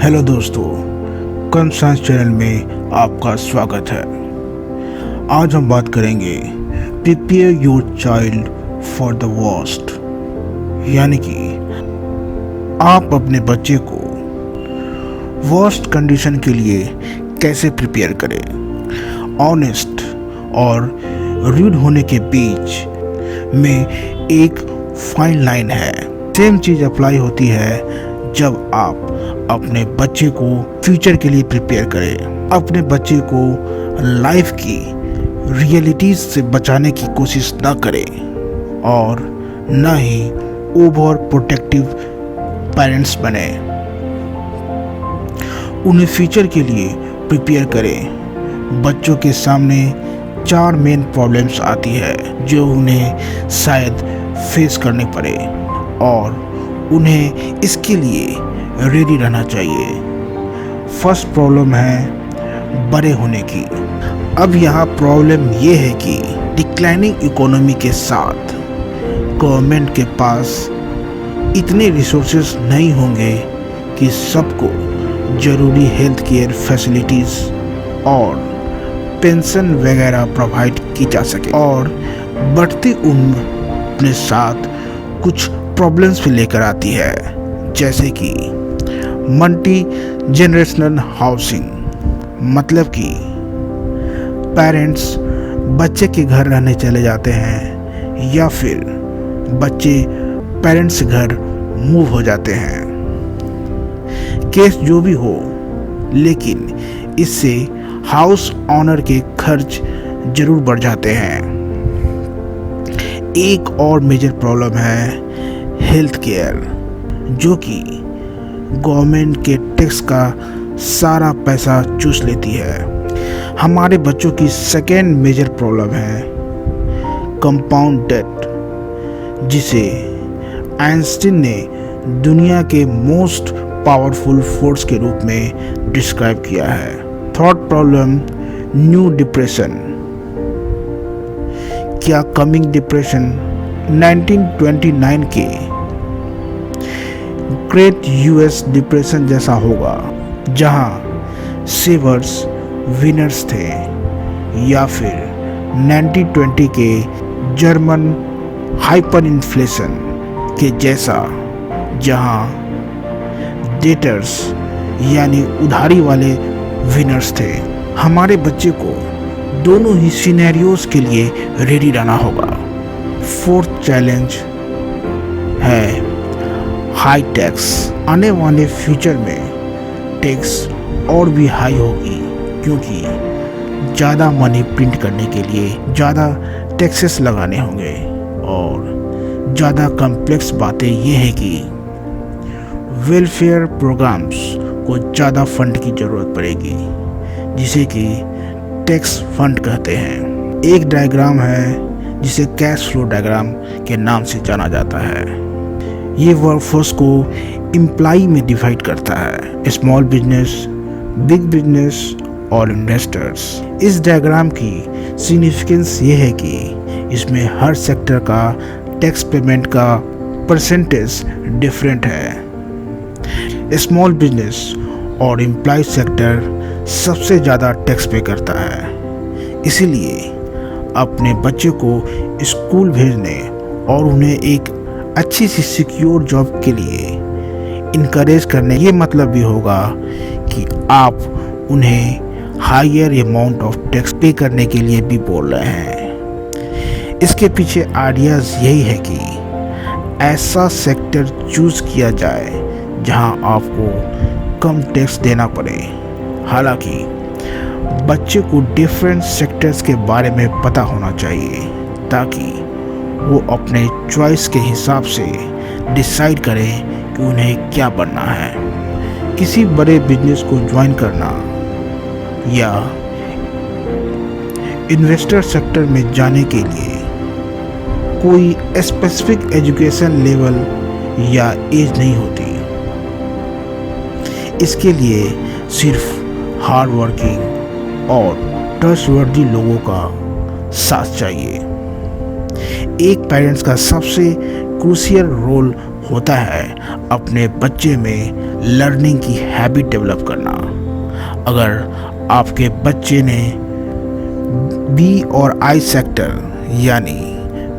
Hello दोस्तों, कम science channel में आपका स्वागत है। आज हम बात करेंगे prepare your child for the worst, यानी कि आप अपने बच्चे को वर्स्ट कंडीशन के लिए कैसे प्रिपेयर करें। ऑनेस्ट और रूड होने के बीच में एक फाइन लाइन है। सेम चीज़ अप्लाई होती है जब आप अपने बच्चे को फ्यूचर के लिए प्रिपेयर करें। अपने बच्चे को लाइफ की रियलिटीज से बचाने की कोशिश न करें और न ही ओवर प्रोटेक्टिव पेरेंट्स बने। उन्हें फ्यूचर के लिए प्रिपेयर करें। बच्चों के सामने 4 मेन प्रॉब्लम्स आती है जो उन्हें शायद फेस करने पड़े और उन्हें इसके लिए रेडी रहना चाहिए। फर्स्ट प्रॉब्लम है बड़े होने की। अब यहाँ प्रॉब्लम ये है कि डिक्लाइनिंग इकोनॉमी के साथ गवर्नमेंट के पास इतने रिसोर्सेज नहीं होंगे कि सबको ज़रूरी हेल्थ केयर फैसिलिटीज़ और पेंशन वगैरह प्रोवाइड की जा सके। और बढ़ती उम्र अपने साथ कुछ प्रॉब्लम्स भी लेकर आती है, जैसे कि मल्टी जनरेशनल हाउसिंग, मतलब कि पेरेंट्स बच्चे के घर रहने चले जाते हैं या फिर बच्चे पेरेंट्स घर मूव हो जाते हैं। केस जो भी हो, लेकिन इससे हाउस ऑनर के खर्च जरूर बढ़ जाते हैं। एक और मेजर प्रॉब्लम है हेल्थ केयर, जो कि गवर्नमेंट के टैक्स का सारा पैसा चूस लेती है। हमारे बच्चों की सेकेंड मेजर प्रॉब्लम है कंपाउंड डेट, जिसे आइंस्टीन ने दुनिया के मोस्ट पावरफुल फोर्स के रूप में डिस्क्राइब किया है। Third problem new depression. क्या कमिंग डिप्रेशन 1929 के ग्रेट यूएस डिप्रेशन जैसा होगा, जहां सेवर्स विनर्स थे, या फिर 1920 के जर्मन हाइपर इन्फ्लेशन के जैसा, जहां डेटर्स यानी उधारी वाले विनर्स थे। हमारे बच्चे को दोनों ही सिनेरियोज के लिए रेडी रहना होगा। फोर्थ चैलेंज है हाई टैक्स। आने वाले फ्यूचर में टैक्स और भी हाई होगी, क्योंकि ज़्यादा मनी प्रिंट करने के लिए ज़्यादा टैक्सेस लगाने होंगे। और ज़्यादा कॉम्प्लेक्स बातें ये है कि वेलफेयर प्रोग्राम्स को ज़्यादा फंड की ज़रूरत पड़ेगी, जिसे कि टैक्स फंड कहते हैं। एक डायग्राम है जिसे कैश फ्लो डायग्राम के नाम से जाना जाता है। ये वर्कफोर्स को एम्प्लॉय में डिवाइड करता है, स्मॉल बिजनेस, बिग बिजनेस और इन्वेस्टर्स। इस डायग्राम की सिग्निफिकेंस ये है कि इसमें हर सेक्टर का टैक्स पेमेंट का परसेंटेज डिफरेंट है। स्मॉल बिजनेस और एम्प्लॉय सेक्टर सबसे ज़्यादा टैक्स पे करता है। इसीलिए अपने बच्चे को स्कूल भेजने और उन्हें एक अच्छी सी सिक्योर जॉब के लिए इनकरेज करने, ये मतलब भी होगा कि आप उन्हें हायर अमाउंट ऑफ टैक्स पे करने के लिए भी बोल रहे हैं। इसके पीछे आइडियाज़ यही है कि ऐसा सेक्टर चूज़ किया जाए जहां आपको कम टैक्स देना पड़े। हालांकि बच्चे को डिफरेंट सेक्टर्स के बारे में पता होना चाहिए, ताकि वो अपने चॉइस के हिसाब से डिसाइड करें कि उन्हें क्या बनना है। किसी बड़े बिजनेस को ज्वाइन करना या इन्वेस्टर सेक्टर में जाने के लिए कोई स्पेसिफिक एजुकेशन लेवल या एज नहीं होती। इसके लिए सिर्फ हार्ड वर्किंग और ट्रस्टवर्दी लोगों का साथ चाहिए। एक पेरेंट्स का सबसे क्रूशियल रोल होता है अपने बच्चे में लर्निंग की हैबिट डेवलप करना। अगर आपके बच्चे ने बी और आई सेक्टर यानी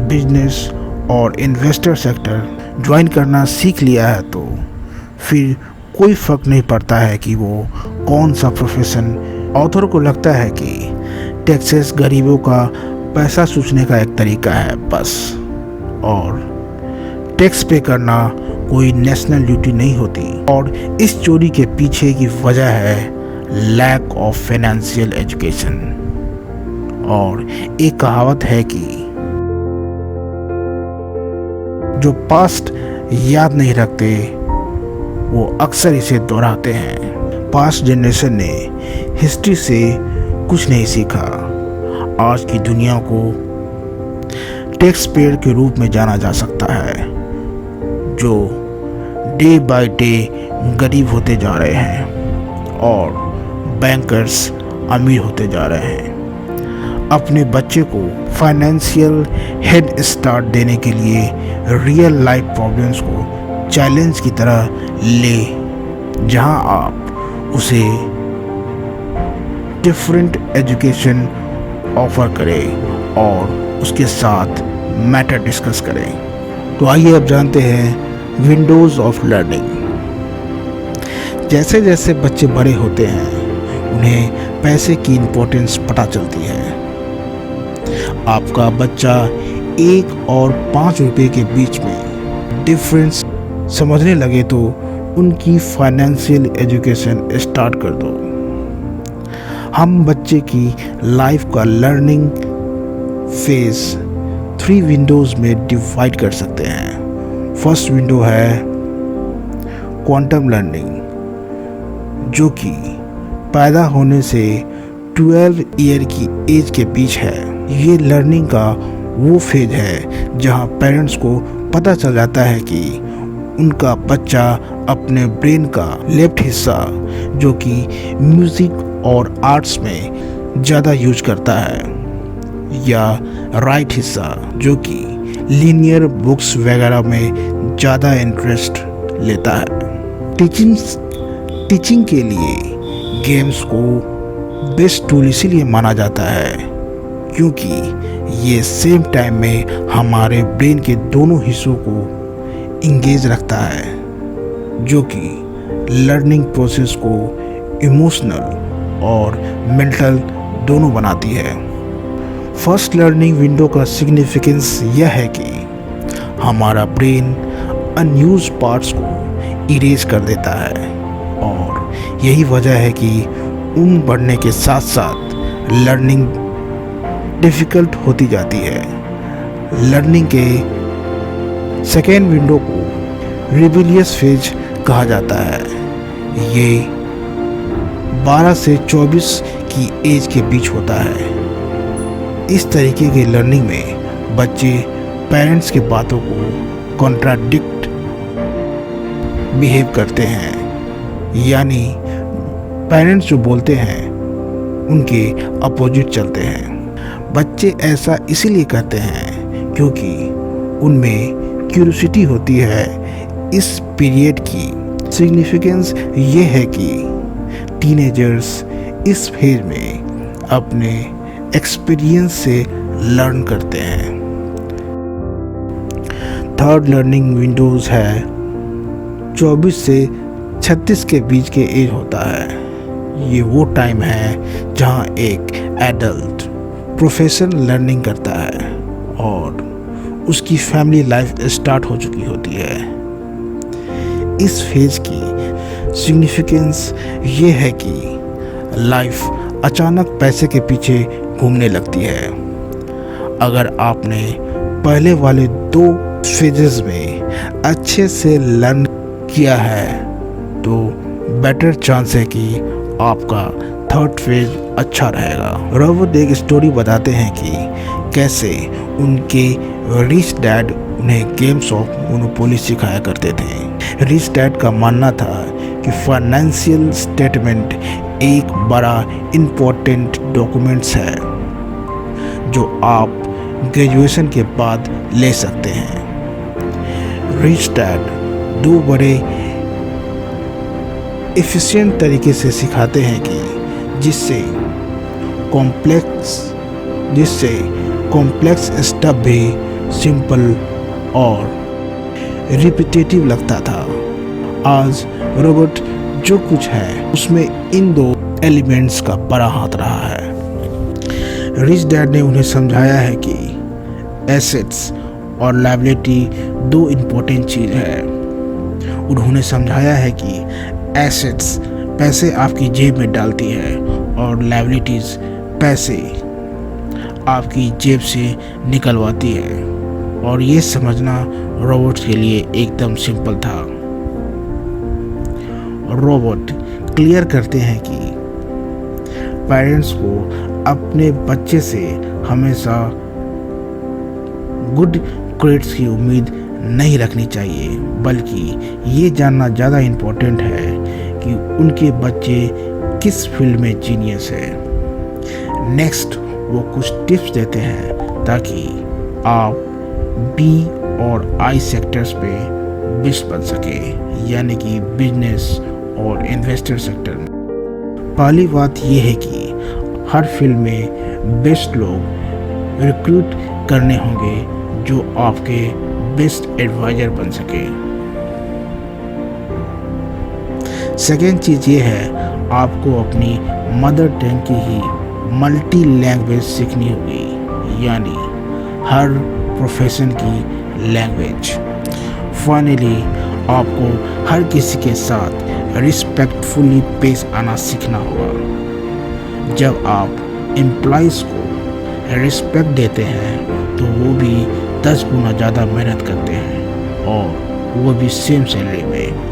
बिजनेस और इन्वेस्टर सेक्टर ज्वाइन करना सीख लिया है तो फिर कोई फ़र्क नहीं पड़ता है कि वो कौन सा प्रोफेशन। ऑथर को लगता है कि टैक्सेस गरीबों का पैसा सूझने का एक तरीका है बस, और टैक्स पे करना कोई नेशनल ड्यूटी नहीं होती। और इस चोरी के पीछे की वजह है लैक ऑफ फाइनेंशियल एजुकेशन। और एक कहावत है कि जो पास्ट याद नहीं रखते वो अक्सर इसे दोहराते हैं। पास्ट जनरेशन ने हिस्ट्री से कुछ नहीं सीखा। आज की दुनिया को टैक्स पेयर के रूप में जाना जा सकता है जो डे बाय डे गरीब होते जा रहे हैं और बैंकर्स अमीर होते जा रहे हैं। अपने बच्चे को फाइनेंशियल हेड स्टार्ट देने के लिए रियल लाइफ प्रॉब्लम्स को चैलेंज की तरह ले, जहां आप उसे डिफरेंट एजुकेशन ऑफर करें और उसके साथ मैटर डिस्कस करें। तो आइए अब जानते हैं विंडोज़ ऑफ लर्निंग। जैसे जैसे बच्चे बड़े होते हैं उन्हें पैसे की इम्पोर्टेंस पता चलती है। आपका बच्चा 1 और 5 रुपए के बीच में डिफरेंस समझने लगे तो उनकी फाइनेंशियल एजुकेशन स्टार्ट कर दो। हम बच्चे की लाइफ का लर्निंग फेज 3 विंडोज़ में डिवाइड कर सकते हैं। फर्स्ट विंडो है क्वांटम लर्निंग, जो कि पैदा होने से 12 ईयर की एज के बीच है। ये लर्निंग का वो फेज है जहां पेरेंट्स को पता चल जाता है कि उनका बच्चा अपने ब्रेन का लेफ्ट हिस्सा, जो कि म्यूज़िक और आर्ट्स में ज़्यादा यूज करता है, या राइट हिस्सा जो कि लीनियर बुक्स वगैरह में ज़्यादा इंटरेस्ट लेता है। टीचिंग के लिए गेम्स को बेस्ट टूल इसीलिए माना जाता है क्योंकि ये सेम टाइम में हमारे ब्रेन के दोनों हिस्सों को इंगेज रखता है, जो कि लर्निंग प्रोसेस को इमोशनल और मेंटल दोनों बनाती है। फर्स्ट लर्निंग विंडो का सिग्निफिकेंस यह है कि हमारा ब्रेन अनयूज्ड पार्ट्स को इरेज कर देता है, और यही वजह है कि उम्र बढ़ने के साथ साथ लर्निंग डिफ़िकल्ट होती जाती है। लर्निंग के सेकेंड विंडो को रिबिलियस फेज कहा जाता है। ये 12 से 24 की एज के बीच होता है। इस तरीके के लर्निंग में बच्चे पेरेंट्स की बातों को कॉन्ट्राडिक्ट बिहेव करते हैं, यानी पेरेंट्स जो बोलते हैं उनके अपोजिट चलते हैं। बच्चे ऐसा इसीलिए करते हैं क्योंकि उनमें क्यूरियोसिटी होती है। इस पीरियड की सिग्निफिकेंस ये है कि टीनेजर्स इस फेज में अपने एक्सपीरियंस से लर्न करते हैं। थर्ड लर्निंग विंडोज़ है 24 से 36 के बीच के एज होता है। ये वो टाइम है जहाँ एक एडल्ट प्रोफेशनल लर्निंग करता है और उसकी फैमिली लाइफ स्टार्ट हो चुकी होती है। इस फेज की सिग्निफिकेंस ये है कि लाइफ अचानक पैसे के पीछे घूमने लगती है। अगर आपने पहले वाले 2 फेजेस में अच्छे से लर्न किया है तो बेटर चांस है कि आपका थर्ड फेज अच्छा रहेगा। रॉबर्ट एक स्टोरी बताते हैं कि कैसे उनके रिच डैड उन्हें गेम्स ऑफ मोनोपोली सिखाया करते थे। रिच डैड का मानना था कि फाइनेंशियल स्टेटमेंट एक बड़ा इम्पोर्टेंट डॉक्यूमेंट्स है जो आप ग्रेजुएशन के बाद ले सकते हैं। रिच डैड 2 बड़े एफिशिएंट तरीके से सिखाते हैं कि जिससे कॉम्प्लेक्स स्टफ भी सिंपल और रिपीटेटिव लगता था। आज रोबोट जो कुछ है उसमें इन दो एलिमेंट्स का बड़ा हाथ रहा है। रिच डैड ने उन्हें समझाया है कि एसेट्स और लायबिलिटी दो इम्पोर्टेंट चीज़ है। उन्होंने समझाया है कि एसेट्स पैसे आपकी जेब में डालती है और लायबिलिटीज़ पैसे आपकी जेब से निकलवाती है, और ये समझना रोबोट के लिए एकदम सिंपल था। रोबोट क्लियर करते हैं कि पेरेंट्स को अपने बच्चे से हमेशा गुड ग्रेड्स की उम्मीद नहीं रखनी चाहिए, बल्कि ये जानना ज़्यादा इम्पोर्टेंट है कि उनके बच्चे किस फील्ड में जीनियस है। नेक्स्ट वो कुछ टिप्स देते हैं ताकि आप बी और आई सेक्टर्स पे बेस्ट बन सके, यानी कि बिजनेस और इन्वेस्टर सेक्टर में। पहली बात यह है कि हर फील्ड में बेस्ट लोग रिक्रूट करने होंगे जो आपके बेस्ट एडवाइजर बन सके। सेकेंड चीज़ ये है, आपको अपनी मदर टंग की ही मल्टी लैंग्वेज सीखनी होगी, यानी हर प्रोफेशन की लैंग्वेज। फाइनली आपको हर किसी के साथ रिस्पेक्टफुली पेश आना सीखना होगा। जब आप एम्प्लॉइज़ को रिस्पेक्ट देते हैं तो वो भी 10 गुना ज़्यादा मेहनत करते हैं, और वो भी सेम सैलरी में।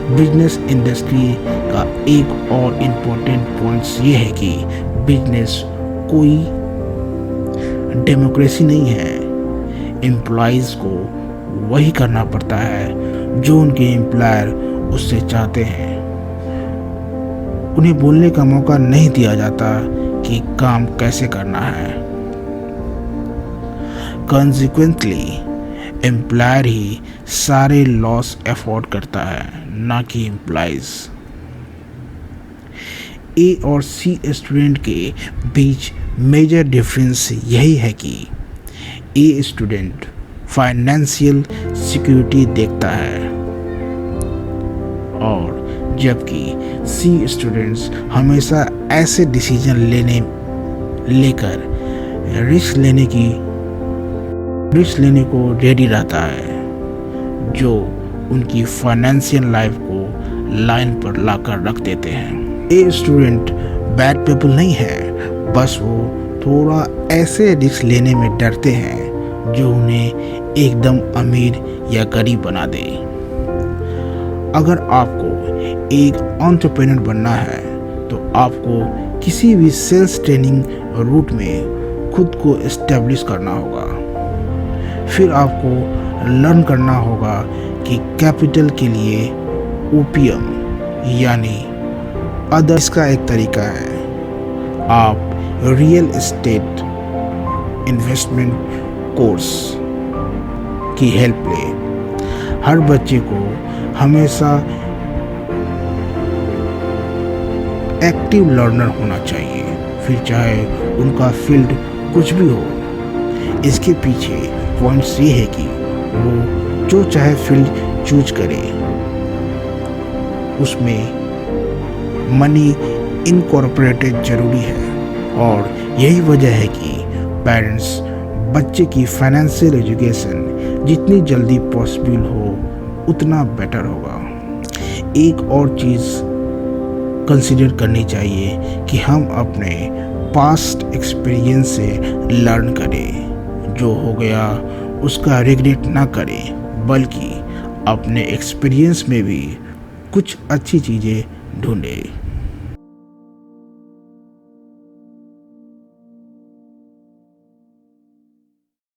बिजनेस इंडस्ट्री का एक और इम्पोर्टेंट पॉइंट्स ये है कि बिजनेस कोई डेमोक्रेसी नहीं है। एम्प्लॉइज़ को वही करना पड़ता है जो उनके एम्प्लॉयर उससे चाहते हैं। उन्हें बोलने का मौका नहीं दिया जाता कि काम कैसे करना है। कॉन्सिक्वेंटली एम्प्लॉयर ही सारे लॉस अफोर्ड करता है, ना कि एम्प्लॉइज। ए और सी स्टूडेंट के बीच मेजर डिफरेंस यही है कि ए स्टूडेंट फाइनेंशियल सिक्योरिटी देखता है, और जबकि सी स्टूडेंट्स हमेशा ऐसे डिसीजन लेकर रिस्क लेने को रेडी रहता है जो उनकी फाइनेंशियल लाइफ को लाइन पर लाकर रख देते हैं। ए स्टूडेंट बैड पीपल नहीं है, बस वो थोड़ा ऐसे रिस्क लेने में डरते हैं जो उन्हें एकदम अमीर या गरीब बना दे। अगर आपको एक एंटरप्रेन्योर बनना है तो आपको किसी भी सेल्स ट्रेनिंग रूट में खुद को एस्टेब्लिश करना होगा। फिर आपको लर्न करना होगा कि कैपिटल के लिए ओपीएम यानी अदर्स का एक तरीका है। आप रियल एस्टेट इन्वेस्टमेंट कोर्स की हेल्प ले। हर बच्चे को हमेशा एक्टिव लर्नर होना चाहिए, फिर चाहे उनका फील्ड कुछ भी हो। इसके पीछे पॉइंट्स ये है कि वो जो चाहे फील्ड चूज करे, उसमें मनी इनकॉर्पोरेटेड जरूरी है, और यही वजह है कि पेरेंट्स बच्चे की फाइनेंशियल एजुकेशन जितनी जल्दी पॉसिबल हो उतना बेटर होगा। एक और चीज़ कंसीडर करनी चाहिए कि हम अपने पास्ट एक्सपीरियंस से लर्न करें। जो हो गया उसका रिग्रेट ना करें, बल्कि अपने एक्सपीरियंस में भी कुछ अच्छी चीज़ें ढूंढें।